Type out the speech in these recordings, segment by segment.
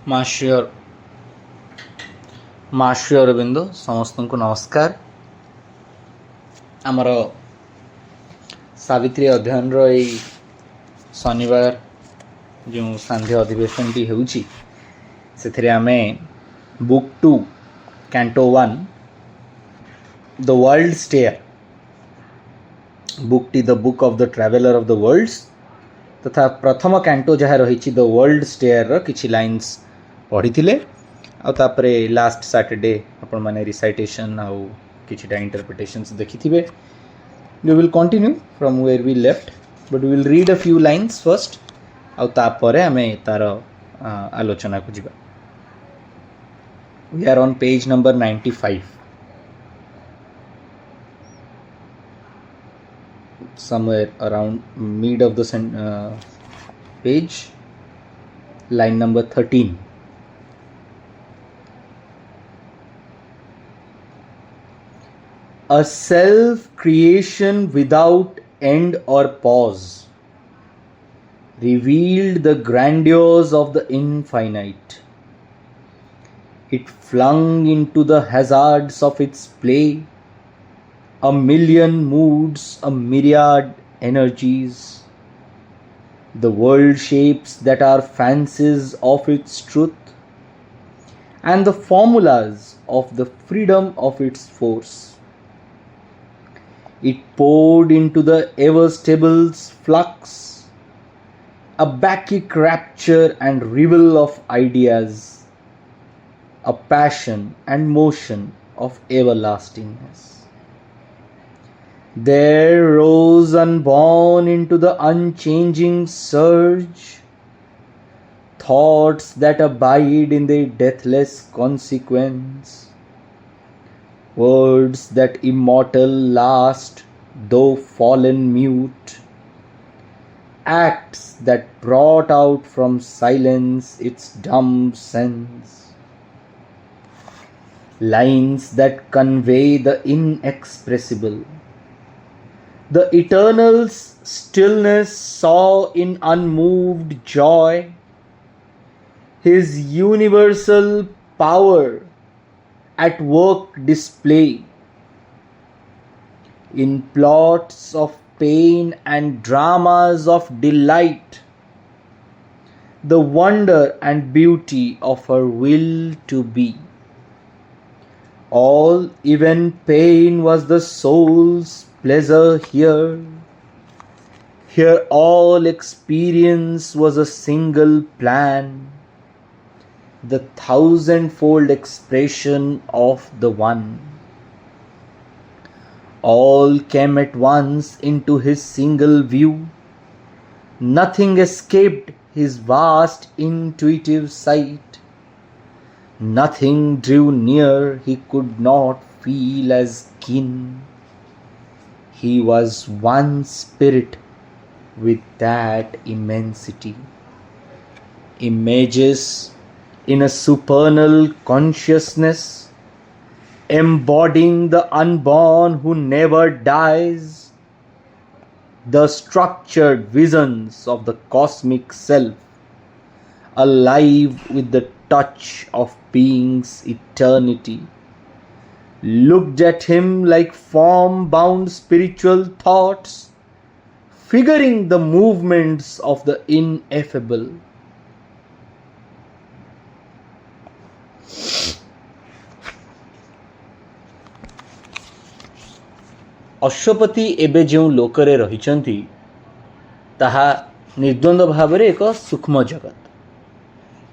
माश्री अरविंद समस्त को नमस्कार। आमर सावित्री अध्ययन रही शनिवार जो सांध्य अधिवेशन टी होउची से आमे book 2 canto 1 the world stair book टी the book of the traveller of the worlds तथा प्रथम कैंटो जहाँ रही द वर्ल्ड स्टेयर किछि लाइन्स पढ़ी थिले आ तापरे लास्ट सैटरडे आपण माने रिसाइटेशन आउ किछिटा इंटरप्रिटेशंस देखि थिबे। We will continue from where we left but we will read a few lines first आ तापरे हमें तार आलोचना को जिबा। We are on page number 95 somewhere around mid of the page, line number 13. A self-creation without end or pause revealed the grandeurs of the infinite. It flung into the hazards of its play a million moods, a myriad energies, the world shapes that are fancies of its truth, and the formulas of the freedom of its force. It poured into the ever-stable flux, a Bacchic rapture and revel of ideas, a passion and motion of everlastingness. There rose unborn into the unchanging surge thoughts that abide in their deathless consequence, words that immortal last though fallen mute, acts that brought out from silence its dumb sense, lines that convey the inexpressible. The eternal stillness saw in unmoved joy his universal power at work display in plots of pain and dramas of delight, the wonder and beauty of her will to be. All, even pain, was the soul's pleasure here. Here all experience was a single plan, the thousandfold expression of the one. All came at once into his single view. Nothing escaped his vast intuitive sight. Nothing drew near he could not feel as kin. He was one spirit with that immensity. Images in a supernal consciousness, embodying the unborn who never dies, the structured visions of the cosmic self, alive with the touch of being's eternity, looked at him like form-bound spiritual thoughts, figuring the movements of the ineffable. Ashwapati एबे जो लोकरे रहिचंती ताहा निर्द्वंद भावरे एक सूक्ष्म जगत।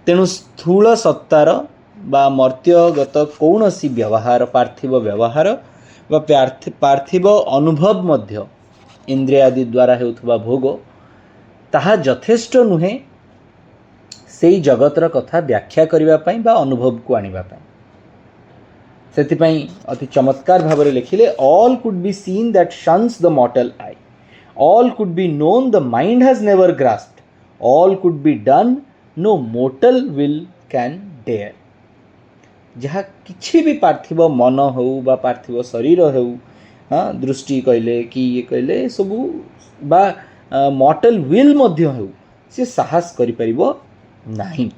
तेणु स्थूल सत्तार बा मर्त्यगत कौनसी व्यवहार पार्थिव व्यवहार बा पार्थिव अनुभव मध्य इंद्रिय आदि द्वारा हेउथबा भोग ताहा यथेष्ट नुहे सेई जगतर कथा व्याख्या करिबा पई बा अनुभव को आनिबा पई। सेतिपई अति चमत्कार भावरे लिखिले all could be seen that shuns the mortal eye, all could be known the mind has never grasped, all could be done no mortal will can dare. जहाँ किछि भी पार्थिव मन हो बा पार्थिव शरीर हो, हाँ दृष्टि कहले कि ये कहले सबू बा मॉर्टल विल मध्य हो से साहस करि परिबो नाही।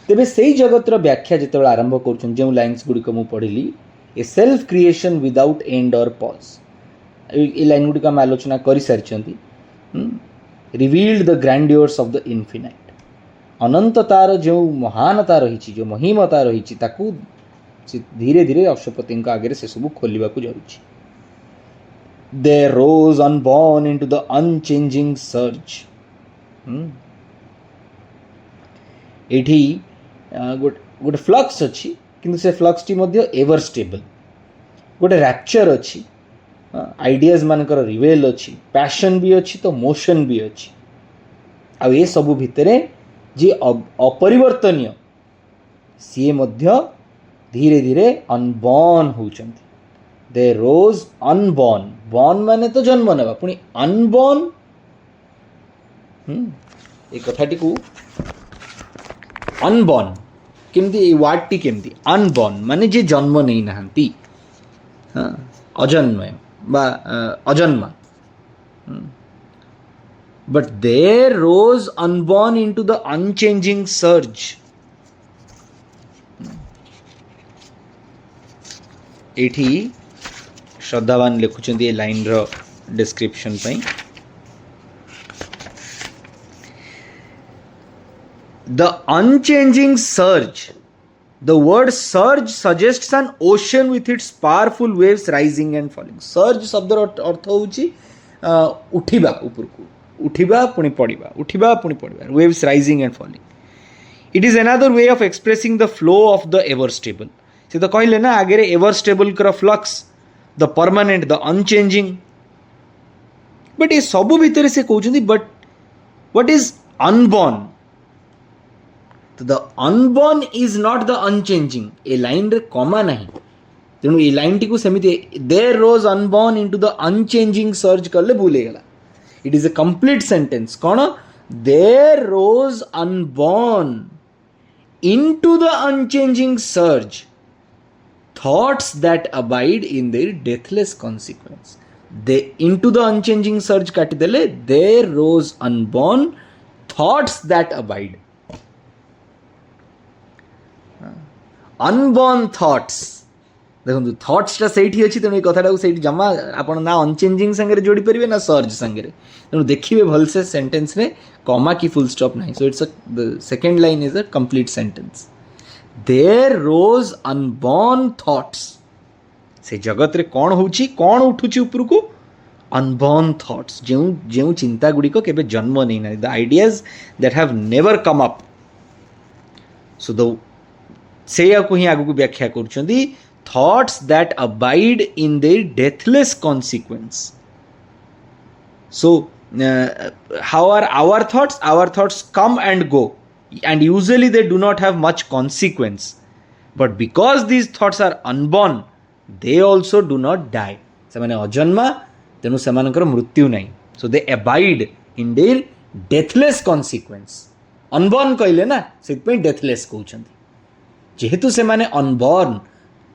तेबे सेई जगतर व्याख्या जितेबाला आरंभ कर जो लाइन्स गुड़िक मुझे पढ़ी a self creation without end or pause ये लाइन गुड़िक आम आलोचना कर सारी revealed the grandeurs of the infinite अनंततार जो महानता रही जो महिमता रही धीरे धीरे अश्वपति आगे से सब खोलने को जाऊँगी the rose unborn into the unchanging surge एठी गोटे फ्लक्स अच्छी किंतु से फ्लक्स टी मध्य एवर स्टेबल गोटे रैप्चर अच्छी आइडियाज मानकर रिवेल अच्छी पैशन भी अच्छी तो मोशन भी अच्छी आ ये सब भितर जी अपरिवर्तनीय सी मध्य धीरे धीरे अनबॉर्न होचंती दे रोज अनबॉर्न बॉर्न माने तो जन्म नेबा पुणी अनबॉर्न ए कथाटी को अनबॉर्न केमती वार्ड टी केमती अनबॉर्न माने जे जन्म नहीं नाहंती अजन्मय बा अजन्मा but there rose unborn into the unchanging surge एठी श्रद्धावान लिखुचंदी ये लाइन रो डिस्क्रिप्शन पई the unchanging surge The word surge suggests an ocean with its powerful waves rising and falling. Surge शब्दर अर्थ होउची उठिबा उपरकू उठिबा पुणी पड़िबा उठिबा पुणी पड़िबा waves rising and falling. It is another way of expressing the flow of the ever stable. से तो कहले ना आगे ever stable कर flux, the permanent, the unchanging. But ये सब भीतर से कहउछंती but what is unborn? तो the unborn is not the unchanging a line रे कमा नहीं तेणु ये लाइन टी को सेमिति there rose unborn into the unchanging surge करले भूल गला it is a complete sentence कौन there rose unborn into the unchanging surge thoughts that abide in their deathless consequence they into the unchanging surge काटी देले there rose unborn thoughts that abide unborn thoughts देखो थॉट्सटा से अच्छी तेणु कथाटा को जमा आप ना अनचेंजिंग संगे जोड़ी पारे ना सर्ज संगे तेणु देखिए भलसे सेंटेंस रे कमा की फुल स्टॉप नहीं so it's the second line is a complete sentence there rose unborn thoughts से जगत रे कौन होची कौन उठुची ऊपर को अनबॉर्न थॉट्स जो जो चिंता गुड़िक केबे जन्म नहीं ना the ideas that have never come up so the से ही आगु व्याख्या करुछंदी thoughts that abide in their deathless consequence so how are our thoughts come and go and usually they do not have much consequence but because these thoughts are unborn they also do not die से माने अजन्मा तेणु से मृत्यु नहीं so they abide in their deathless consequence unborn कहले ना से डेथलेस कहउछंदी जेहेतु से माने अनबॉर्न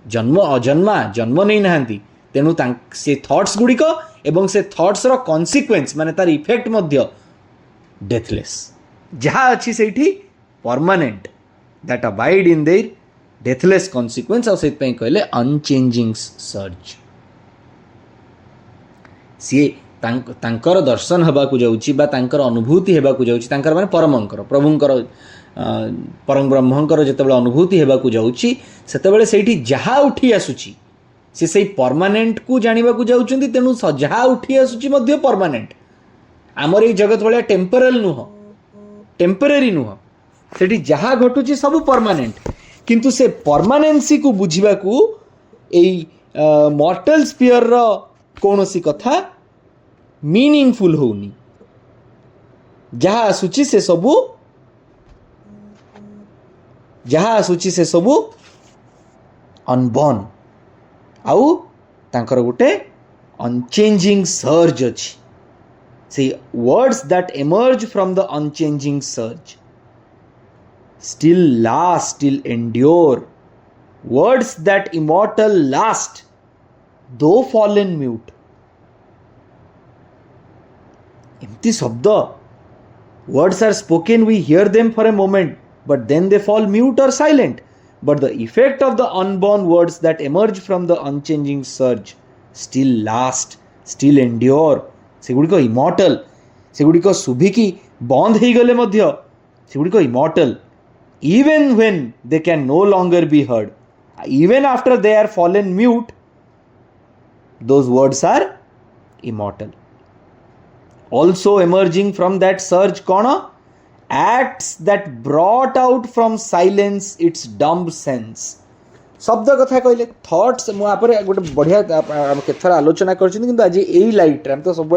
जन्म अजन्मा जन्म नहीं नाहंती तेणु से थॉट्स गुड़िक एवं से थॉट्स रो कॉन्सिक्वेंस माने तार इफेक्ट मध्य डेथलेस जहाँ अच्छी से permanent that abide in their deathless consequence और से कहले अनचेंजिंग सर्ज सी तांकर दर्शन हवा को जाउची बा तांकर अनुभूति हेबा को जाउची तांकर माने परमंकर प्रभुंकर परम ब्रह्मंकर जितेबाला अनुभूति हेबा को जाउची सेतेबाला सेठी जहा उठी आसुची से सही परमानेंट को जानिबा को जाउचंती तेनु जहा उठी आसुची मध्य परमानेंट आमर ए जगत भलिया टेम्परल नुह टेम्पररी नुह सेठी जहा घटुची सब परमानेंट किंतु से परमानेंसी को बुझिबा को एई मॉर्टल स्फीयर रो कोनोसी कथा मीनिंगफुल होनी जहा आसुची से सबु जहाँ आसूची से सबू अनबॉर्न आउ तांकर गोटे अनचेंजिंग सर्ज अच्छी से words that emerge from the unchanging surge still last still endure words that immortal last though fallen mute एमती शब्द words are spoken we hear them for a moment but then they fall mute or silent. But the effect of the unborn words that emerge from the unchanging surge still last, still endure. ସେଗୁଡ଼ିକ immortal. ସେଗୁଡ଼ିକ ଶୁଭିକି ବନ୍ଦ ହେଇଗଲେ ମଧ୍ୟ ସେଗୁଡ଼ିକ immortal. Even when they can no longer be heard, even after they are fallen mute, those words are immortal. Also emerging from that surge kona? Acts that brought out from silence its dumb sense. शब्द कथा कहले thoughts मुझे गोटे बढ़िया केथर आलोचना करछन किंतु आज एई light हम तो सब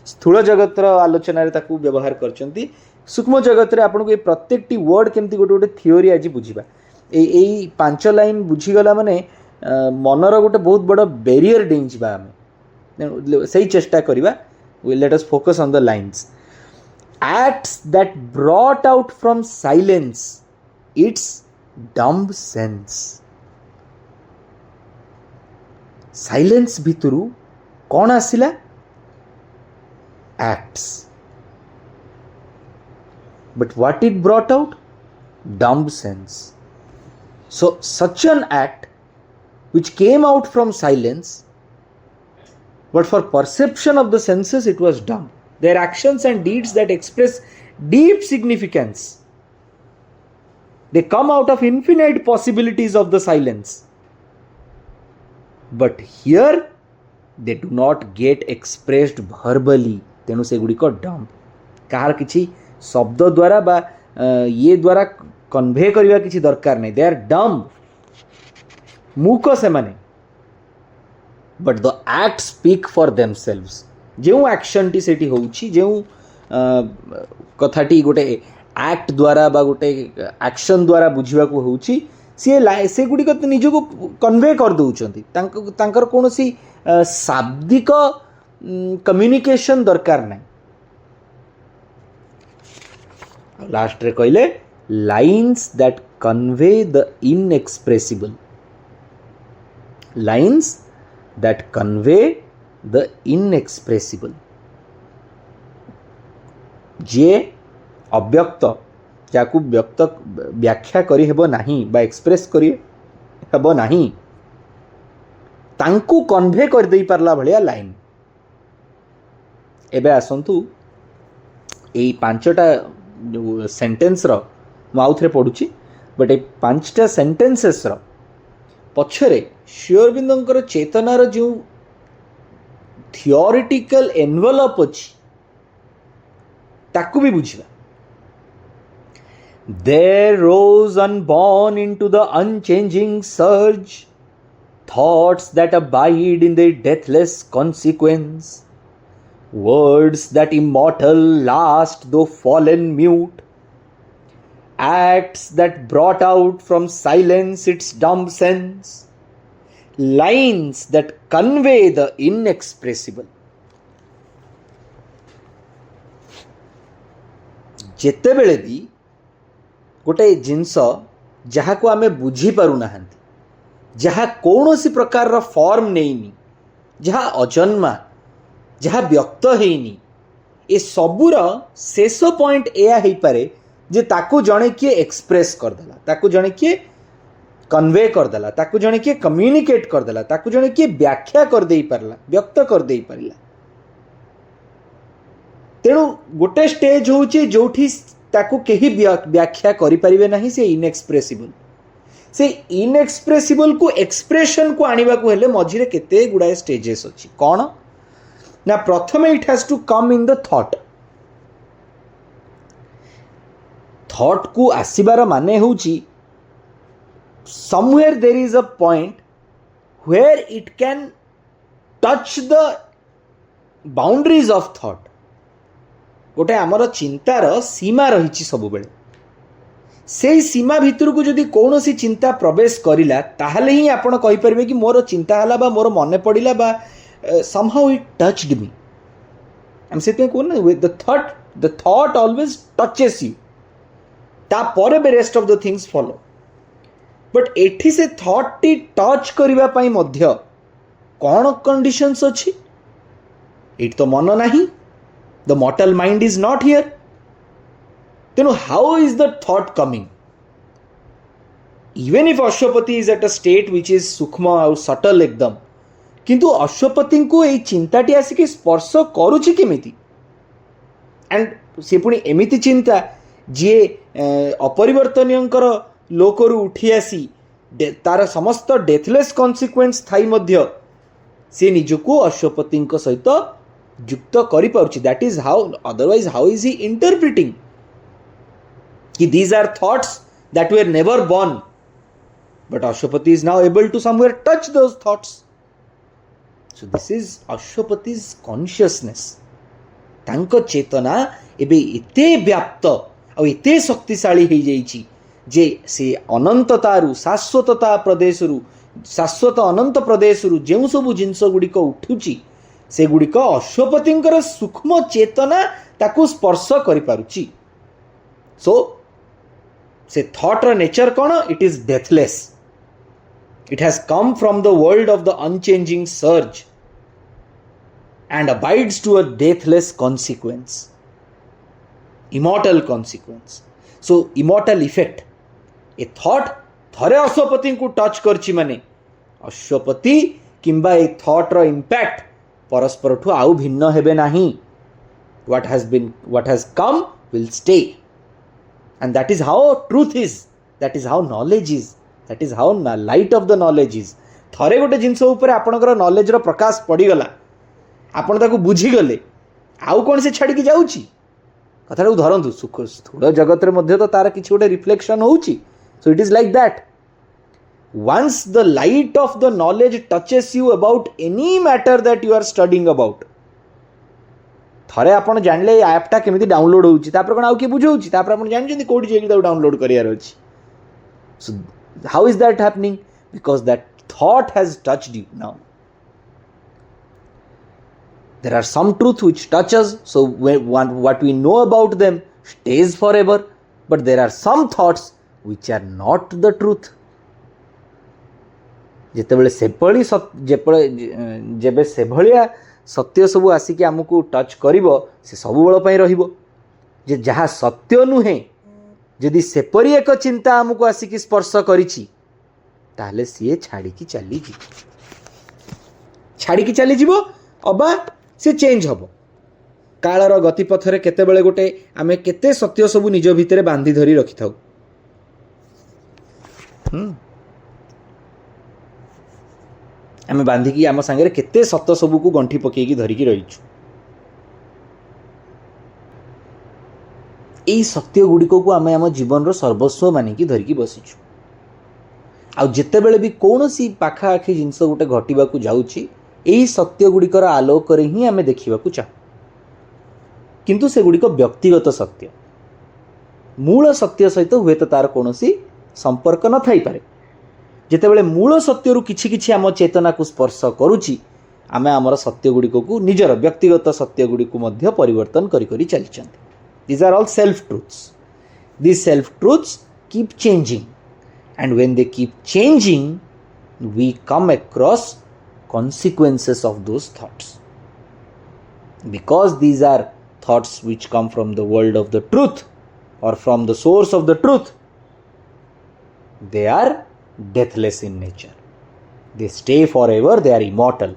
स्थूल जगतर आलोचना रे ताकू व्यवहार करछंती सूक्ष्म जगत रे आपन को प्रत्येकटी वर्ड केमती गोटे गोटे थियोरी आज बुझिबा एई पांच लाइन बुझीगला माने मनर गोटे बहुत बड़ बैरियर डेई जिबा हम सही चेष्टा करिबा let us focus on the lines. Acts that brought out from silence its dumb sense. Silence भितरु कौन आसिला? Acts. But what it brought out? Dumb sense. So such an act which came out from silence, but for perception of the senses it was dumb. Their actions and deeds that express deep significance. They come out of infinite possibilities of the silence. But here they do not get expressed verbally. तेणु से गुड़ी को dump कहार किसी शब्द द्वारा बा ये द्वारा convey करवा किसी दरकार नहीं. They are dumb. मूक से माने. But the acts speak for themselves. जो एक्शन टी सेठी होउची जो कथाटी गोटे एक्ट द्वारा बा गोटे एक्शन द्वारा बुझिबा को होउची से गुडी को निज को कन्वे कर दउचंती तांकर कोनोसी शाब्दिक कम्युनिकेशन दरकार नै. लास्ट रे कहले lines that convey the inexpressible. Lines that convey the inexpressible. जे अव्यक्त जाकू व्यक्त व्याख्या करी हेबो नाही बा एक्सप्रेस करी हेबो नाही तांकू कन्वे कर देई पारला भलिया लाइन. एबे आसंतु एई पांचटा सेंटेंस रो म आउथरे पढुची बट ए पांचटा सेंटेंसेस रो पछरे श्योरबिंदंकर चेतनार जो थियोरिटिकल एनवेलप अच्छी ताकू भी बुझिबा. There rose unborn into the unchanging surge thoughts that abide in their deathless consequence, words that immortal last though fallen mute, acts that brought out from silence its dumb sense, lines that convey the inexpressible. जेते बेले भी गोटे जिनस जहाँ को आमे बुझी पारु नाहंती, जहाँ कौनसी प्रकार रा फॉर्म नेइनी, जहाँ अजन्मा, जहाँ व्यक्त हेइनी, ए सबुर शेष पॉइंट एया हेई पारे जे ताकू जणे किए एक्सप्रेस कर देला, ताकू जणे किए कन्वे करदेला, ताकू जणे किए कम्युनिकेट करदेला, ताकू जणे किए व्याख्या कर देई पारला, व्यक्त कर देई पारला. तेणु गोटे स्टेज होउची जोठी ताकू केही व्याख्या करि परिबे नाही. से इनएक्सप्रेसिबल, से इनएक्सप्रेसिबल को एक्सप्रेशन को आनिबा को हेले मझिरे केते गुडाए स्टेजेस अछि. कोन ना प्रथमे it has to come in the thought. Thought को आसीबार माने होउची somewhere there is a point where it can touch the boundaries of thought. गोटे आमर चिंतार सीमा रही सब बेले से सीमा भितर को जदि कौन सी चिंता प्रवेश करिला ताहले ही आपण कहि परबे कि मोर चिंता हला बा मोर मने पड़िला बा somehow it touched me. I'm saying cone the thought always touches you. ता परे बे rest of the things follow. But एठी से थॉट टी टच करिबा पई मध्य कोन कंडीशंस अछि. इट तो मन नाही. The mortal mind is not here. तेनु how is the thought coming? Even if Ashwapati is at a state which is सूक्ष्म आउ सटल एकदम, किंतु अश्वपति को यही चिंताटी आसिक स्पर्श करुच्ची केमिति, एंड सी पुणी एमिति चिंता जी अपरिवर्तनीयंकर लोकरु उठी आसी तार समस्त डेथलेस कन्सिक्वेन्स थाई मध्य से निजको अश्वपति सहित युक्त करि पारुछि. That is how, otherwise how is he interpreting कि these are thoughts that were never born, but Ashwapati is now able to somewhere touch those thoughts. So this is Ashwapati's consciousness. तांको चेतना एबे इते व्याप्त और इते शक्तिशाली हो जाइछि जे से अनंततारु शाश्वतता प्रदेशरु शाश्वत अनंत प्रदेशरु जेउ सबु जिंस गुड़िक उठुची से गुड़िक अश्वपतिंकर सूक्ष्म चेतना ताकू स्पर्श करि पारुची. सो से थॉट र नेचर कौन? It is deathless. It has come from the world of the unchanging surge and abides to a deathless consequence, immortal consequence. So immortal effect. A thought थरे अश्वपति को टच करछि माने अश्वपति किंबा ए थॉट रो इम्पैक्ट परस्पर ठु आउ भिन्न हेबे नाही. what has come will stay, and that is how truth is, that is how knowledge is, that is how light of the knowledge is. थरे गोटे जिनस ऊपर आपनकर नॉलेज रो प्रकाश पड़ीगला, आपण ताकू बुझी गले, आउ कौन से छाड़ी की जाउची कथाटा धरंतु. सुख स्थूल जगत रे मध्य तो तार किछि गोटे रिफ्लेक्शन होउची. So it is like that. Once the light of the knowledge touches you about any matter that you are studying about, थरे आपण जानले ऐपटा केमिति डाउनलोड होउची, तापर कोन आउ के बुझौची, तापर आपण जानछन कोडी जेकी ताऊ डाउनलोड करियार अछि. सो how is that happening? Because that thought has touched you now. There are some truth which touch us, so what we know about them stays forever, but there are some thoughts which are not the truth. जेतेबेले सेभली जेबे सेभलिया सत्य सबु आसिक आमको touch करिवो से सबु bell पई रहिबो. जे जहा सत्य नुहे यदि सेपरी एक चिंता आमको आसिक स्पर्श करिछि ताहले सीए छाड़ी चली जीवो अबा से चेंज हबो. कालर गतिपथरे केतेबेले गोटे आमे केते सत्य सबु निज भितरे बांधी धरी रखि थाउ. आमे बांधी की आम संगे केते सत्य सबु को गंठी पकेकी की धरिकी रहिछु. यही सत्य गुड़िक को आम आम जीवन सर्वस्व मानिकी धरिकी बसीचु. आउ जितेबेले भी कौन सी पाखाआखि जिनस गोटे घटवाक जाऊँगी यही सत्य गुड़िकर आलोक ही आम देखा चाहू. किंतु से गुड़िक व्यक्तिगत सत्य मूल सत्य सहित हुए तो तार कौन संपर्क न थाई पारे. जितेबेले मूल सत्यरु किछि किछि आम चेतना को स्पर्श करुछि आम आमर सत्य गुड़िक को निजर व्यक्तिगत सत्य गुड़िक मध्य परिवर्तन करी चलिछन्ति. These are all self-truths. These self-truths keep changing. And when they keep changing, we come across consequences of those thoughts. Because these are thoughts which come from the world of the truth or from the source of the truth, they are deathless in nature. They stay forever, they are immortal.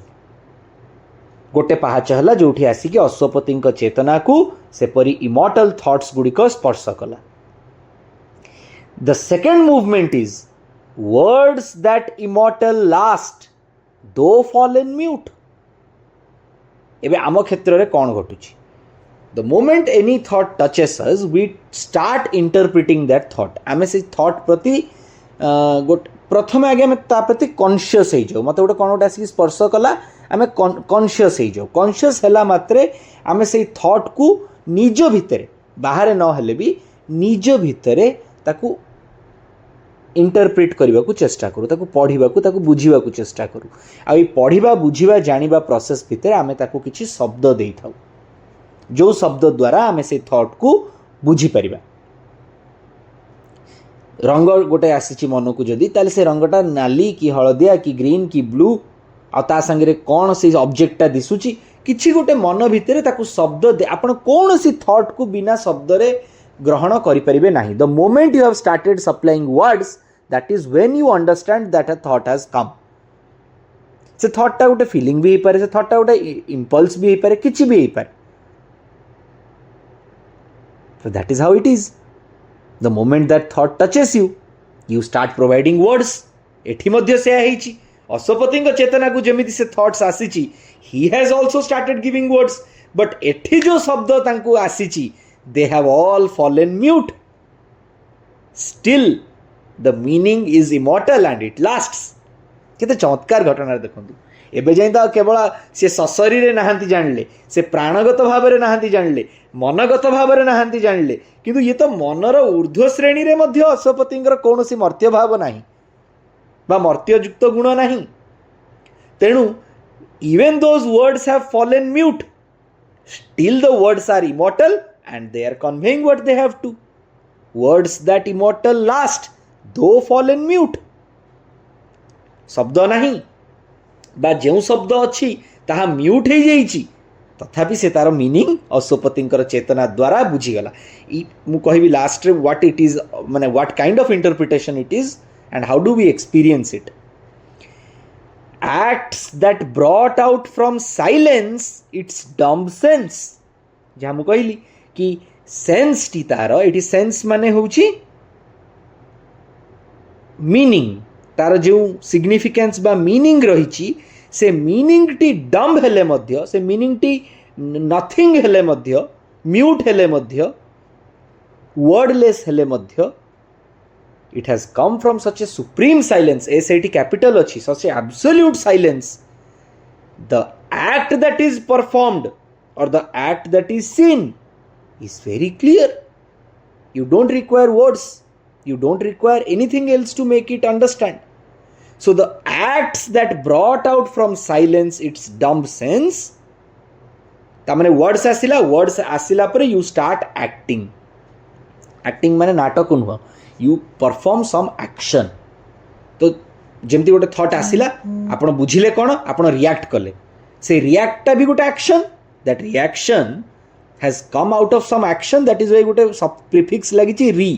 गोटे पहाच है जो आसिक अश्वपति चेतना को सेपरी immortal thoughts गुड़िक स्पर्श कला. The second movement is words that immortal last though fall in mute. एबे आम क्षेत्र में कौन घटुची? The moment any thought touches us we start interpreting that thought. आम से थॉट प्रति प्रथम आगे आम ता प्रति कॉन्शियस हो जाऊ. मत गोटे कौन गोटे आसिक स्पर्श कला आम कॉन्शियस हो जाऊ. कॉन्शियस है मात्रे आम से थॉट को निज भितर बाहर न हेले भी निज भितर ताकू इंटरप्रेट करने को चेष्टा करूँ, ताकू पढ़ा को ताकू बुझा को चेष्टा करूँ. आ पढ़ा बुझा जानिबा प्रोसेस भितर आम ताकू किछि शब्द दे थाउ जो शब्द द्वारा आम से थॉट को बुझी परिबा. रंग गोटे आसी मन को जदि ताले से रंगटा नाली कि हलदिया कि ग्रीन कि ब्लू आ ता संगे कौन से ऑब्जेक्टटा दिसुची किछि गोटे मन भितर ताकू शब्द दे आपण कौन सी थॉट को बिना शब्द रे ग्रहण करि परिबे नाही. The moment you have started supplying words that is when you understand that a thought has come से थॉटटा गोटे फीलिंग भी हो पारे से थॉटटा गोटे इंपल्स भी हो पारे किछि भी हो पारे so that is how it is the moment that thought touches you you start providing words एठी मध्य से आइछि अश्वपतिଙ୍କ चेतना को जेमिति से thoughts आसीछि he has also started giving words but एठी जो शब्द तांको आसीछि they have all fallen mute still the meaning is immortal and it lasts केते चमत्कार घटना देखंतु एबे जाई तो केवल से सशरीरे नाहांती जानले से प्राणगत भावरे नाहांती जानले मनगत भावरे नाहांती जानले किंतु ये तो मनर ऊर्ध्व श्रेणी रे मध्य अश्वपतिଙ୍କର कौनसी मर्त्य भाव नाही बा मर्त्ययुक्त गुण नाही तेणु even those words have fallen mute still the words are immortal and they are conveying what they have to words that immortal last though fallen mute शब्द नहीं बा जो शब्द अच्छी ताहा म्यूट हो जाइछि तथापि से तार मीनिंग अश्वपतिଙ୍କର चेतना द्वारा बुझीगला मु कहबी लास्ट रे व्हाट इट इज माने what kind of interpretation it is and how do we experience it acts that brought out from silence its dumb sense जहाँ मु कहली कि सेंस टी तार एटी सेंस माने होउछि मीनिंग तार जो सिग्निफिकेंस बा मीनिंग रही से मीनिंग टी डम्ब हेले मध्य से मीनिंग टी नथिंग हेले मध्य म्यूट हेले मध्य वर्डलेस हेले मध्य it has come from such a supreme silence SAT capital achi such a absolute silence the act that is performed or the act that is seen is very clear you don't require words you don't require anything else to make it understand so the acts that brought out from silence its dumb sense tamane words asila pare you start acting माने नाटक नुह you perform some action तो जेमती गोटे thought आसिला आपण बुझिले कोन आपण react कले से react भी गोटे action that reaction has come out of some action that is why गोटे सब प्रीफिक्स लागिछि री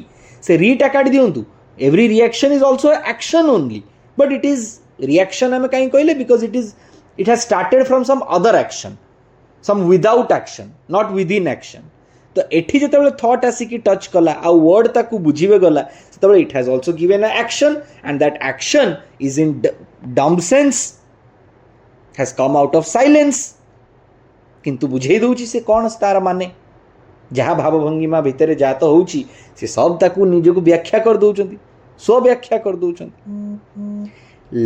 से री टा काट दियंतु every reaction is also action only but it is reaction हमें कहीं कहले because it has started from some other action some without action not within action तो एठी जेतेबेले थॉट आसिकी टच कला आ वर्ड ताकू बुझीबे गला सेतेबेले it has also given a action and that action is in dumb sense has come out of silence किंतु बुझेई दउची से कोन तार माने जहाँ भावभंगिमा भितर जात होउची से सब ताकू निजको व्याख्या कर दउचंती स्व व्याख्या कर दउचंती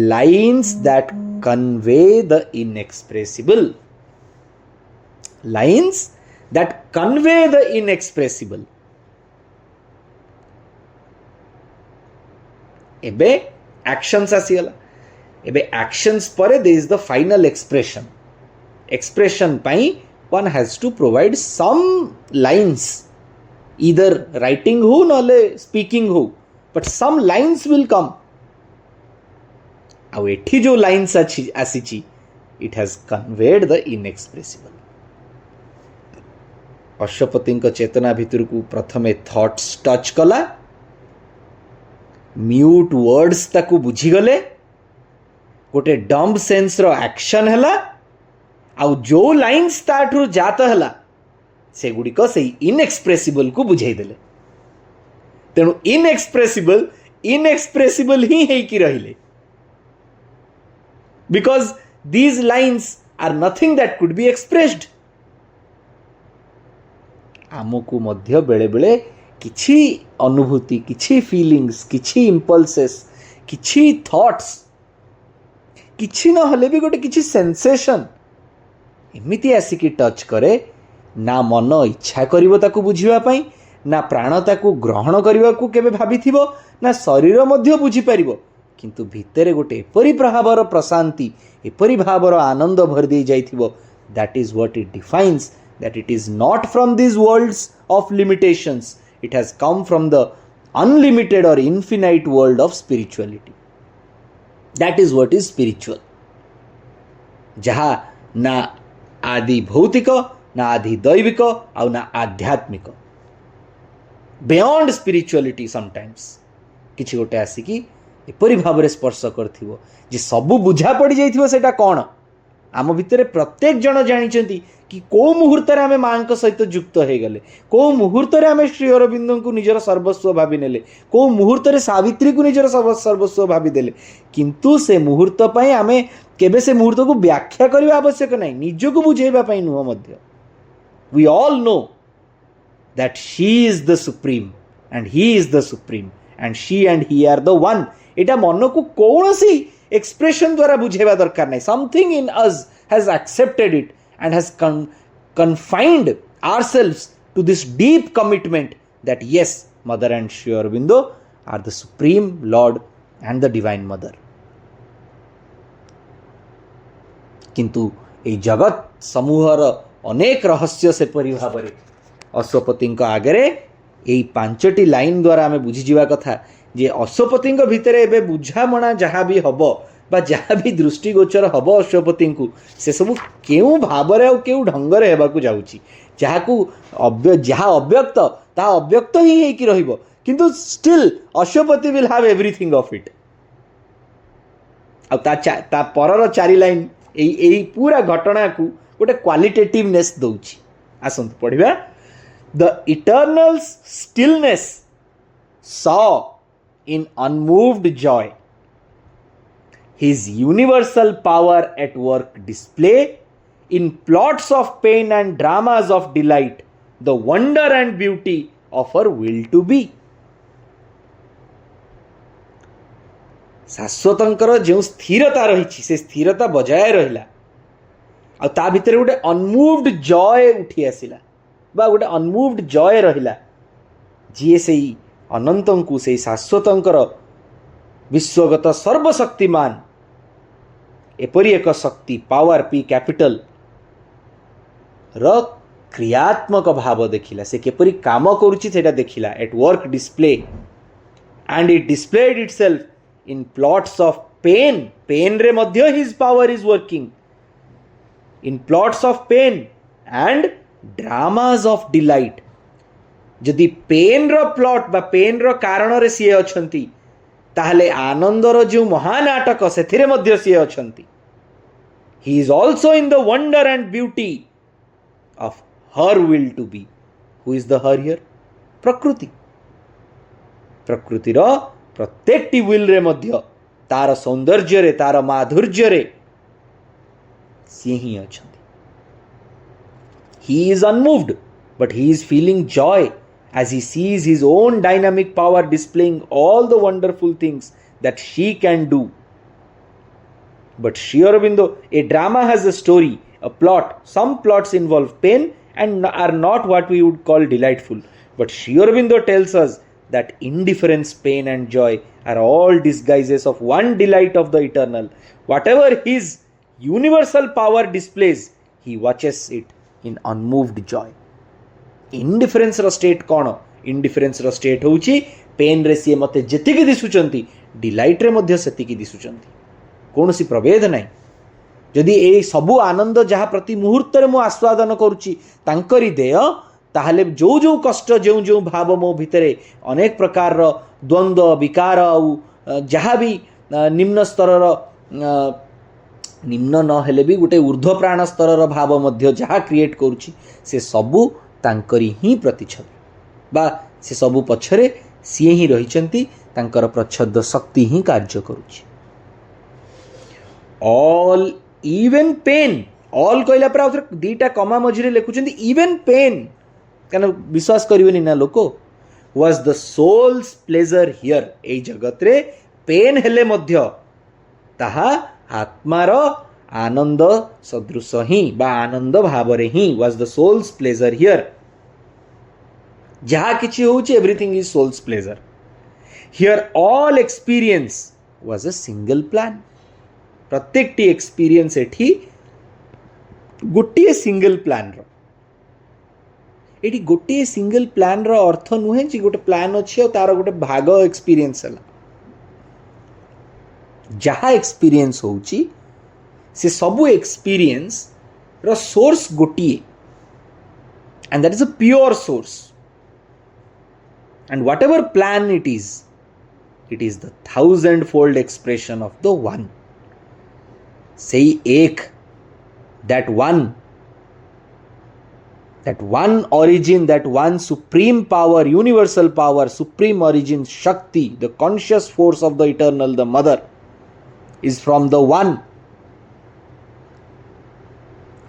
lines that convey the inexpressible lines that convey the inexpressible ebe actions asiyala ebe actions pare there is the final expression pai one has to provide some lines either writing ho nole speaking ho but some lines will come au ethi jo lines asichi it has conveyed the inexpressible Ashwapati चेतना भितर को प्रथमे thoughts touch कला mute words ताकू बुझीगले गोटे dumb sense रो action हैला आउ जो लाइन्स ताठू जात हैला से गुड़िक से इनएक्सप्रेसिबल को बुझाई देले तेणु इनएक्सप्रेसिबल ही है कि रहिले because these lines are nothing that could be expressed आमको मध्य बेले बेले किछि अनुभूति किछि फीलिंग्स किछि इंपल्सेस किछि थॉट्स किछि न हले भी गोटे किछि सेंसेशन एमिति आसिकी टच करे ना मन इच्छा करिवो ताकू बुझिबा पई ना प्राण ताकू ग्रहण करबा को केबे भाबिथिबो ना शरीर मध्य बुझी पारिबो किंतु भितरे गोटे एपरि प्रभावर प्रशांति एपरि भावर आनंद भर दे जाइथिबो that is what it defines that it is not from these worlds of limitations it has come from the unlimited or infinite world of spirituality that is what is spiritual जहाँ ना आदि भौतिक ना आदि दैविक और ना आध्यात्मिक beyond spirituality sometimes किछि गोटे आसिकी एपरी भाव स्पर्श करथिबो जे सबु बुझा पड़ जाइथिबो सेटा कोन आम भितर प्रत्येक जन जानिचंती कि को मुहूर्त आम माँ सहित युक्त हो गले, को मुहूर्त आम श्री अरविंद को निजर सर्वस्व भावी नेले, को मुहूर्त सावित्री को निजर सर्वस्व भावी देले, किंतु से मुहूर्त पई आमे केबे से मुहूर्त को व्याख्या करबा आवश्यक नहीं, निजको बुझेबा पई नुह मध्य. We all know that she is the supreme and he is the supreme and she and he are the one. एटा मन को कौनसी एक्सप्रेशन द्वारा बुझेबा दरकार नहीं. Something in us has accepted it and has confined ourselves to this deep commitment that yes, Mother and Sri Aurobindo are the Supreme Lord and the Divine Mother. किंतु ए जगत समूहर अनेक रहस्य से परि भाबरे अश्वपति आगे यही 5टी लाइन द्वारा आम बुझीजा कथा जे अश्वपति भितर एबे बुझामणा जहाँ भी हब बा जहाँ भी दृष्टिगोचर हम अश्वपति को से सब क्यों भाव क्यों ढंगर होगा जाऊँगी जहाँ अव्यक्त ता अव्यक्त ही किंतु still Ashwapati will have everything of it. ता परर 4 लाइन यही पूरा घटना को गोटे क्वालिटेटिवनेस दौची. आसंतु पढ़िबा. The eternal stillness saw in unmoved joy his universal power at work display in plots of pain and dramas of delight, the wonder and beauty of her will to be. शाश्वतंकर जो स्थिरता रही से स्थिरता बजाय रहिला आ ता भितर गोटे अनमूव्ड जॉय उठी आसिला बा गोटे अनमूव्ड जॉय रहिला जी से अनंतं को से शाश्वतंकर विश्वगत सर्वशक्तिमान एपरी एक शक्ति पावर पी कैपिटल र क्रियात्मक भाव देखिला से केपरी काम करुची सेटा देखिला at work display and it displayed itself in plots of pain. Pain रे मध्य his power is working in plots of pain and dramas of delight. जदि पेन रो प्लॉट बा पेन रो कारण रे सी अछंती ताहले आनंदर जो महानाटक से मध्य सी अछंती. He is also in the wonder and beauty of her will to be. Who is the her here? प्रकृति. प्रकृतिर प्रत्येकटी will रे मध्य तार सौंदर्य रे तार माधुर्य रे सी ही अछंती. He is unmoved but he is feeling joy as he sees his own dynamic power displaying all the wonderful things that she can do. But Sri Aurobindo, a drama has a story, a plot. Some plots involve pain and are not what we would call delightful. But Sri Aurobindo tells us that indifference, pain and joy are all disguises of one delight of the eternal. Whatever his universal power displays, he watches it in unmoved joy. Indifference रो state कौन? Indifference रो state होउची pen रे सी मते जेतिकी दिसुचंती delight रे मध्य सेतिकी दिसुचंती. कौनसी प्रभेद नहीं. जदि ए सबु आनंद जहाँ प्रति मुहूर्त मु आस्वादन करुच्ची तांकरी देय ताहले जो जो कष्ट जो जो भाव मो भितरे अनेक प्रकार द्वंद्व विकार जहाँ भी निम्न स्तर निम्न न हेले भी गोटे ऊर्ध्व प्राण स्तर भाव मध्य जहाँ क्रिएट करुच्ची से सबु तांकरी ही प्रतिच्छद बा से सबु पछरे सी ही रहिचंती तांकर प्रच्छद शक्ति ही कार्य करुच्ची. ऑल इवन पेन ऑल कहला पर आउथर दीटा कमा मझिरे लिखुचंती इवन पेन कन विश्वास करिवनी ना लोको was the soul's pleasure here. ए जगत रे पेन हेले मध्य ताहा आत्मार आनंद सदृश ही बा आनंद भाव रे he was the soul's pleasure here. जहाँ किछि होउची everything is soul's pleasure. Here all experience was a single plan. प्रत्येकटी एक्सपीरियंस एठी गोटे सिंगल प्लान रो एठी गोटे सिंगल प्लान रो अर्थ नुहे जी गोटे प्लान अछि और तार गोटे भाग एक्सपीरियंस हला. जहाँ एक्सपीरियंस होउची से सबु एक्सपीरियंस रो सोर्स गोटिए and that is a pure source and whatever plan it is It is the 1000-fold expression of the one. Sei ek, that one origin, that one supreme power, universal power, supreme origin, Shakti, the conscious force of the eternal, the mother, is from the one.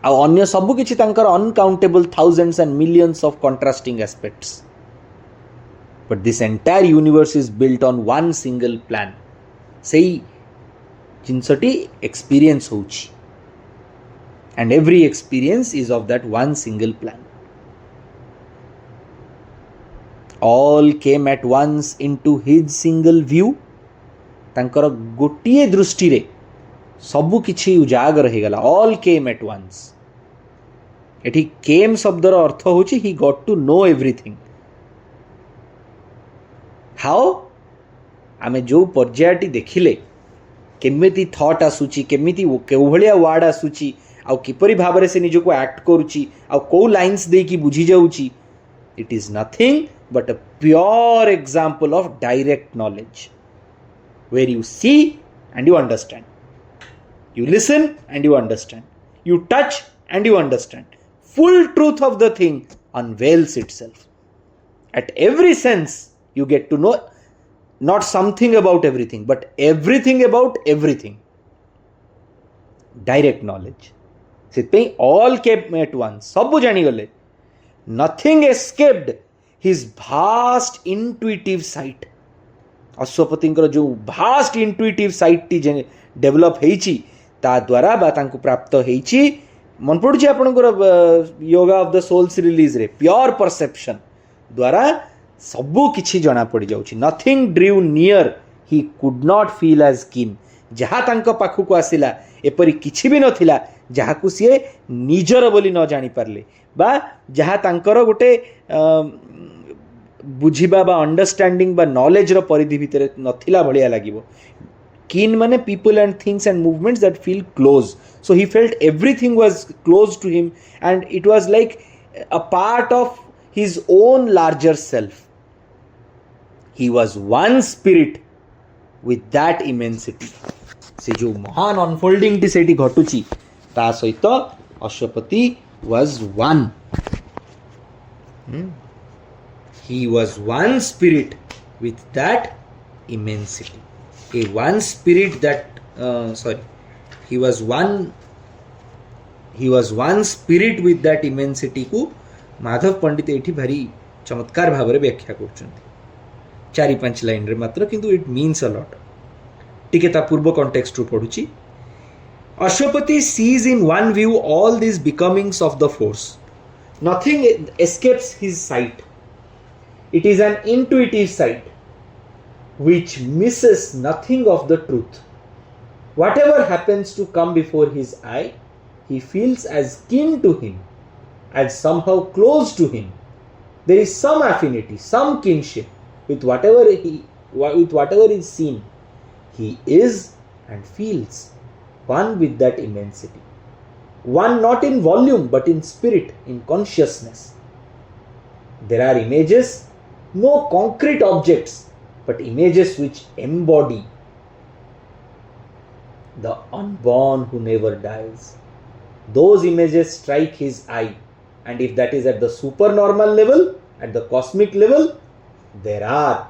ଆଉ ଅନ୍ୟ ସବୁ କିଛି ତାଙ୍କର uncountable thousands and millions of contrasting aspects. But this entire universe is built on one single plan. ସେଇ ଜିନିଷଟି experience ହେଉଛି. And every experience is of that one single plan. All came at once into his single view. ତାଙ୍କର ଗୋଟିଏ ଦୃଷ୍ଟିରେ ସବୁ କିଛି ଉଜାଗର ହେଇଗଲା. All came at once. ଏଠି came ଶବ୍ଦର ଅର୍ଥ ହେଉଛି he got to know everything. How? ଆମେ ଯେଉଁ ପର୍ଯ୍ୟାୟଟି ଦେଖିଲେ, କେମିତି ଥଟ୍ ଆସୁଛି, କେମିତି କେଉଁଭଳିଆ ୱାର୍ଡ଼ ଆସୁଛି, ଆଉ କିପରି ଭାବରେ ସେ ନିଜକୁ ଆକ୍ଟ କରୁଛି, ଆଉ କେଉଁ ଲାଇନ୍ସ ଦେଇକି ବୁଝି ଯାଉଛି, it is nothing but a pure example of direct knowledge, where you see and you understand. You listen and you understand. You touch and you understand. Full truth of the thing unveils itself. At every sense, you get to know not something about everything, but everything about everything. Direct knowledge. ସେଥିପାଇଁ all came at once. ସବୁ ଜାଣିଗଲେ. Nothing escaped his vast intuitive sight. ଅଶ୍ୱପତିଙ୍କର ଯେଉଁ vast ଇଣ୍ଟୁଇଟିଭ୍ ସାଇଟ୍ଟି develop ହେଇଛି, ତା ଦ୍ୱାରା ବା ତାଙ୍କୁ ପ୍ରାପ୍ତ ହେଇଛି, ମନେ ପଡ଼ୁଛି ଆପଣଙ୍କର ୟୋଗା ଅଫ୍ ଦ ସୋଲ୍ସ ରିଲିଜ୍ରେ, ପ୍ୟୋର ପରସେପ୍ସନ୍ ଦ୍ୱାରା ସବୁ କିଛି ଜଣାପଡ଼ିଯାଉଛି. Nothing drew near he could not feel as kin. ଯାହା ତାଙ୍କ ପାଖକୁ ଆସିଲା ଏପରି କିଛି ବି ନଥିଲା ଯାହାକୁ ସିଏ ନିଜର ବୋଲି ନ ଜାଣିପାରିଲେ, ବା ଯାହା ତାଙ୍କର ଗୋଟେ ବୁଝିବା ବା ଅଣ୍ଡରଷ୍ଟାଣ୍ଡିଂ ବା ନଲେଜର ପରିଧି ଭିତରେ ନଥିଲା ଭଳିଆ ଲାଗିବ. କିନ୍ ମାନେ people and things and movements that feel close. So he felt everything was close to him and it was like a part of his own larger self. He was one spirit with that immensity. ସେ ଯେଉଁ ମହାନ ଅନଫୋଲ୍ଡିଂଟି ସେଇଠି ଘଟୁଛି, ତା ସହିତ Ashwapati was one. He was one spirit with that immensity. A one spirit that he was one spirit with that immensity को माधव पंडित एठी भारी चमत्कार भाव में व्याख्या करछन्ति. 4-5 लाइन रे मात्र, किंतु इट मीन्स अ लॉट. टिके ता पूर्व कॉन्टेक्स्ट रु पढुची. Ashwapati sees in one view all these becomings of the force. Nothing escapes his sight. It is an intuitive sight which misses nothing of the truth. Whatever happens to come before his eye, he feels as kin to him, as somehow close to him. There is some affinity, some kinship with whatever is seen. He is and feels one with that immensity. One not in volume but in spirit, in consciousness. There are images, no concrete objects, but images which embody the unborn who never dies. Those images strike his eye, and if that is at the supernormal level, at the cosmic level, there are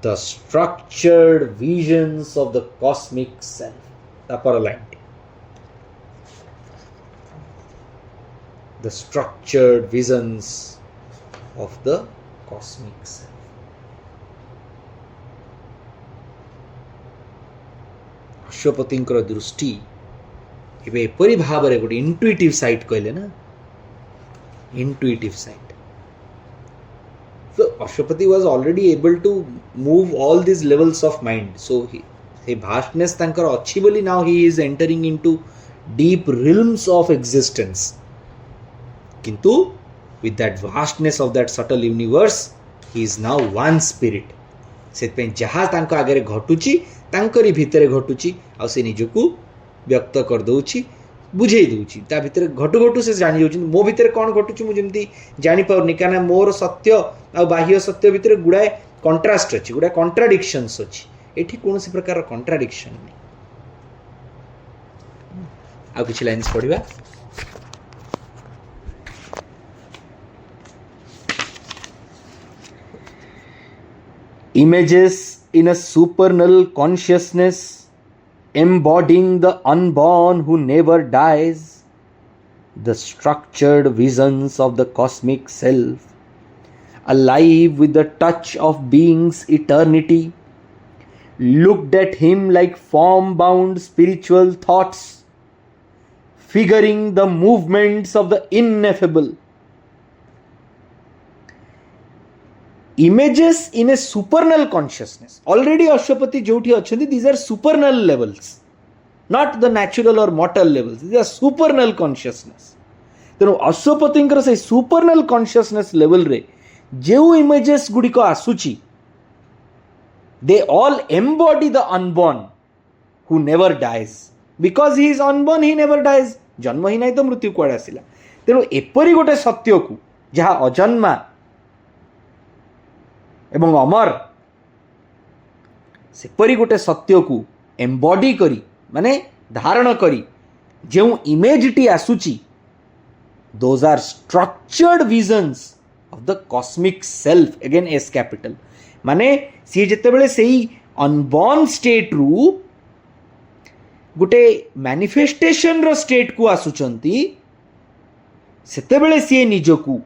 the structured visions of the cosmic self. The structured visions of the cosmic self. अश्वपतिଙ୍କର दृष्टि ଏବେ ଏପରି ଭାବରେ ଗୋଟେ ଇଣ୍ଟୁଇଟିଭ୍ side କହିଲେ ନା, ଇଣ୍ଟୁଇଟିଭ୍ side. So Ashwapati was already able to move all these levels of mind. So he vastness tankar achi boli, now he is entering into deep realms of existence. Kintu with that vastness of that subtle universe, he is now one spirit. ସେଥିପାଇଁ ଯାହା ତାଙ୍କ ଆଗରେ ଘଟୁଛି ତାଙ୍କରି ଭିତରେ ଘଟୁଛି, ଆଉ ସେ ନିଜକୁ ବ୍ୟକ୍ତ କରିଦେଉଛି, ବୁଝେଇ ଦେଉଛି. ତା ଭିତରେ ଘଟୁ ଘଟୁ ସେ ଜାଣି ଯାଉଛନ୍ତି ମୋ ଭିତରେ କ'ଣ ଘଟୁଛି ମୁଁ ଯେମିତି ଜାଣିପାରୁନି, କାହିଁକିନା ମୋର ସତ୍ୟ ଆଉ ବାହ୍ୟ ସତ୍ୟ ଭିତରେ ଗୁଡ଼ାଏ कंट्रास्ट अच्छी गोटे कॉन्ट्राडिक्शंस अच्छी एठी कौन सी प्रकार कॉन्ट्राडिक्शन नहीं आ किछि lines पढ़िबा images in a supernal consciousness embodying the unborn who never dies, the structured visions of the cosmic self, alive with the touch of being's eternity, looked at him like form-bound spiritual thoughts, figuring the movements of the ineffable. Images in a supernal consciousness. Already Ashwapati jyoti achandi, these are supernal levels, not the natural or mortal levels. These are supernal consciousness. ତେଣୁ ଅଶ୍ୱପତିଙ୍କର ସେଇ ସୁପରନାଲ consciousness ଲେଭେଲରେ ଯେଉଁ images ଗୁଡ଼ିକ ଆସୁଛି they all embody the unborn who never dies because he is unborn he never dies ଜନ୍ମ ହିଁ ନାହିଁ ତ ମୃତ୍ୟୁ କୁଆଡ଼େ ଆସିଲା ତେଣୁ ଏପରି ଗୋଟେ ସତ୍ୟକୁ ଯାହା ଅଜନ୍ମା ଏବଂ ଅମର ସେପରି ଗୋଟେ ସତ୍ୟକୁ ଏମ୍ବଡି କରି ମାନେ ଧାରଣ କରି ଯେଉଁ ଇମେଜଟି ଆସୁଛି those are structured visions of the cosmic self, again S capital माने सी जेतेबेले सेही अनबॉर्न स्टेट रु गुटे मैनिफेस्टेशन रो स्टेट को आसुचंती सेतेबेले सी निजकू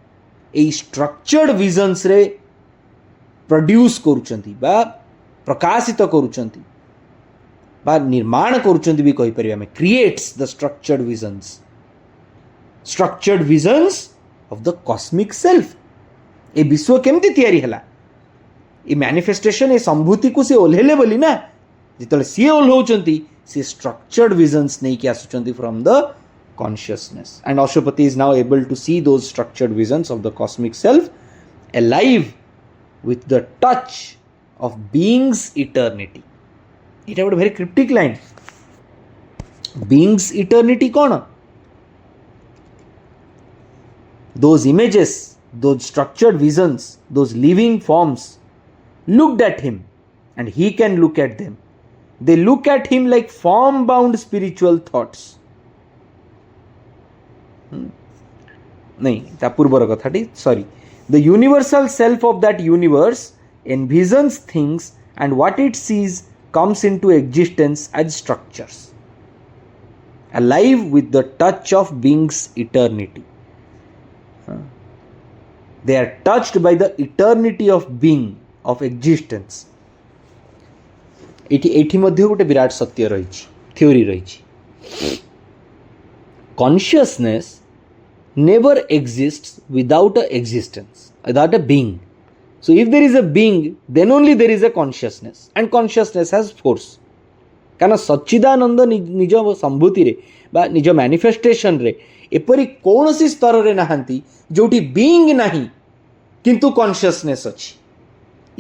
ए स्ट्रक्चर्ड विजन्स रे प्रोड्यूस करूचंती बा प्रकाशित करूचंती बा निर्माण करूचंती भी कहि परिबा में creates the structured visions structured visions of the cosmic self. ए विश्व केमती तैयारी हला ए मैनिफेस्टेशन ए संभूति को से ओल्हेले बोली ना जितले सी ओल्होचंती सी स्ट्रक्चर्ड विजन्स नहीं कि आसुचंती from the consciousness and Ashwapati is now able to see those structured visions of the cosmic self alive with the touch of being's eternity. এটা ଗୋଟେ very cryptic line. being's eternity कौन those images, those structured visions, those living forms looked at him and he can look at them. They look at him like form bound spiritual thoughts. नहीं ता पूर्वर कथाटी sorry the universal self of that universe envisions things and what it sees comes into existence as structures alive with the touch of being's eternity. They are touched by the eternity of being, of existence. एठी मध्य गोटे विराट सत्य रही theory रही consciousness never exists without a existence, without a being. So if there is a being, then only there is a consciousness, and consciousness has force. कारण सच्चिदानंद निज संभूति रे बा निज मैनिफेस्टेशन रे एपरी कौन सी स्तर रे नहांती जोटी बीइंग नहीं किंतु कॉन्शियसनेस अछि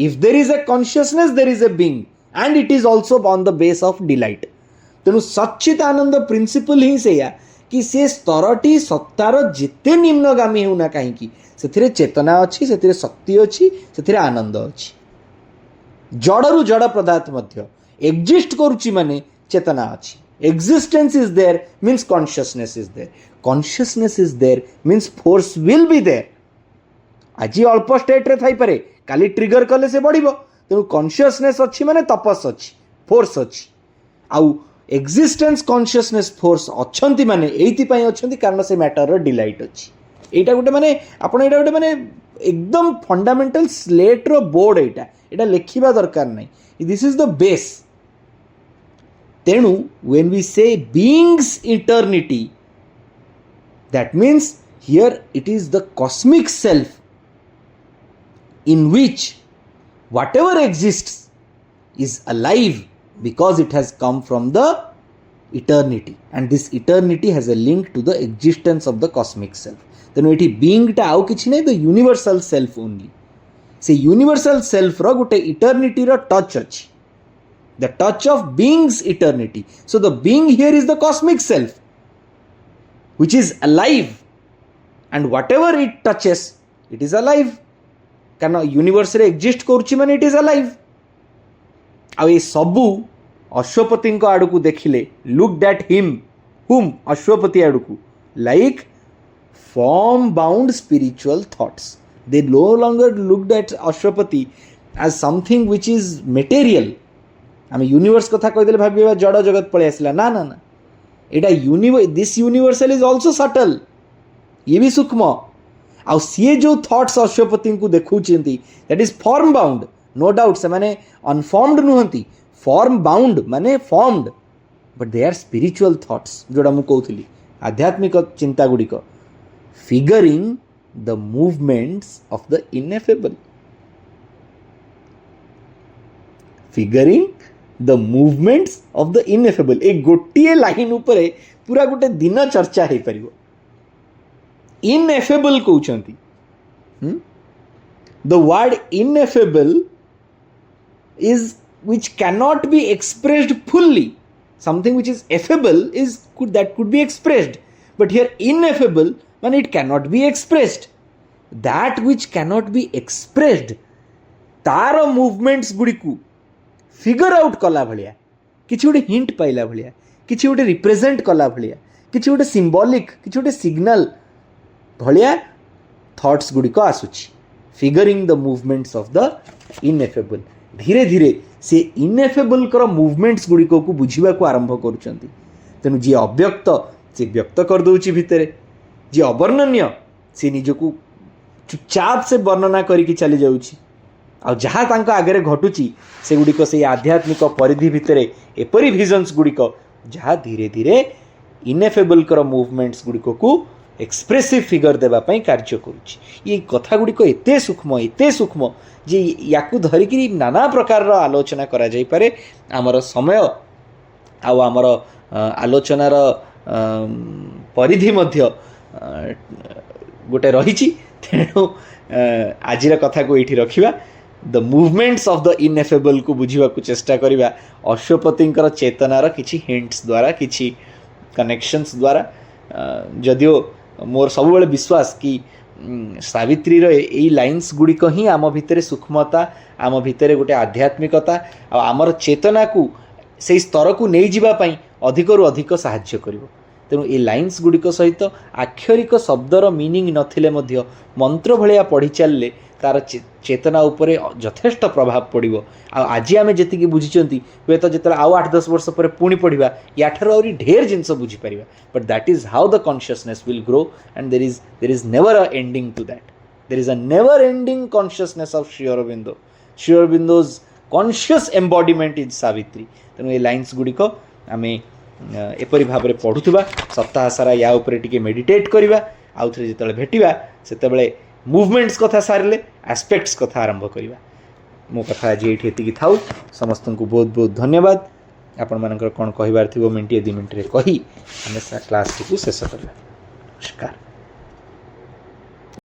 if there is a consciousness there is a being and it is also on the base of delight तेणु सच्चिदानंद प्रिंसिपल ही सेया कि से स्तरटी सत्तार जिते निम्नगामी होना कहीं से चेतना अच्छी से शक्ति अच्छी से आनंद अच्छी जड़रू जड़ पदार्थ मध्य एक्जिस्ट करुच्ची माने चेतना अच्छी existence is there means consciousness is there consciousness is there means force will be there আজি অল্প স্টেট রে থাই পারে কালি ট্রিগর কলে সে বড়িব তেণু কনসিয়াসনেস ଅଛି মানে তপস ଅଛି ফোর্স ଅଛି আউ এক্সিস্টেন্স কনসিয়াসনেস ফোর্স অছন্তি মানে এইতি পাই অছন্তি কারণ সে ম্যাটর র ডিলাইট ଅଛି এইটা গোটে মানে আপন এইটা গোটে মানে একদম ফন্ডামেন্টাল স্লেট র বোর্ড এইটা লেখিবা দরকার নাই দিস ইজ দ বেস তেণু when we say being's eternity that means here it is the cosmic self in which whatever exists is alive because it has come from the eternity and this eternity has a link to the existence of the cosmic self. Then it being ta au kichhi nahi the universal self only. Se universal self ro gote eternity ro touch achi. The touch of being's eternity. So the being here is the cosmic self which is alive and whatever it touches it is alive. कारण universe रे exist करुच्ची माने it is alive आ ये सबू अश्वपति आड़ को देखिले look that him हुम अश्वपति आड़ को like form bound spiritual thoughts they know longer looked at Ashwapati as something which is material आम यूनिवर्स कथा कहीदे भाव जड़ जगत पलि आसला ना ना ना एटा this universal is also subtle ये भी सूक्ष्म आ सी जो थॉट्स अश्वपति को देखुंती that is form bound no doubt से माने अनफॉर्म्ड नुहंती फॉर्म बाउंड माने formed but they are spiritual thoughts जोड़ा मुझे कहूली आध्यात्मिक चिंता गुड़िक figuring the movements of the ineffable figuring the movements of the ineffable एक गोटे लाइन उपरे पूरा गोटे दिन चर्चा हो पार इनएफेबल कहते the word ineffable is which cannot be expressed fully. Something which is affable is that could be expressed, but here ineffable means it cannot be expressed. That which cannot be expressed तार movements Gudi को figure out कला भलिया किछि गोटे hint पाइला भलिया किछि गोटे represent कला भलिया किछि गोटे symbolic किछि गोटे signal भलिया thoughts गुड़ी को आसुछि figuring the movements of the ineffable. धीरे धीरे से इनएफेबल कर मूवमेंट्स गुड़िक को बुझा को आरंभ करुँच तेणु जी अव्यक्त से व्यक्त कर दूची भितर जी अवर्णनीय से निजको चुपचाप से वर्णना करिकी चली जाउची आ जहाँ तांको आगे घटुची से गुड़िक से आध्यात्मिक परिधि भितर एपरी विजन्स गुड़िक जहाँ धीरे धीरे इनएफेबल कर मूवमेंट्स गुड़िक को एक्सप्रेसिव फिगर देवाई कार्य करुच्ची ये कथा गुड़िक एते सूक्ष्म जे याकू धरिकी नाना प्रकार आलोचना करा जाई पारे आमर समय आमर आलोचनार परिधि मध्य गोटे रही तेणु आजिर कथा को ये रखा the movements of the ineffable को बुझा चेष्टा करवा अश्वपति चेतनार किछि हिंट्स द्वारा किछि कनेक्शंस द्वारा जदियो मोर सब विश्वास कि सावित्री यही लाइन्स गुड़िक ही आम भितर सूक्ष्मता आम भितर गोटे आध्यात्मिकता आमर चेतना को से स्तर को नहीं जावाई अधिक रु अधिक साहाय्य करिवो तेणु ये लाइन्स गुड़िक सहित आक्षरिक शब्दर मीनिंग नथिले मध्य मंत्र भलिया पढ़ी चलले तार चेतना उपरे यथेष्ट प्रभाव पड़ो आज आम जी बुझी हे तो जो आउ 8-10 वर्ष पर पुणी पढ़ा याठार आहुरी ढेर जिनस बुझीपर but that is how the consciousness will grow and there is never a ending to that there is a never ending consciousness of Shri Aurobindo's conscious embodiment is Savitri तेणु ये लाइन्स गुड़िक आम एपरी भाव में पढ़ुवा सप्ताह सारा या उपरे टिके मेडिटेट करवा आउ थे जो भेटा से मूवमेंट्स कथा सारे एस्पेक्ट्स कथा आरंभ करवा मो कथा आज ये थाउ समस्त को बहुत बहुत धन्यवाद आपण मानकर कौन कहबार थी मिनटे 2 मिनट कही आम क्लास को शेष करवा नमस्कार।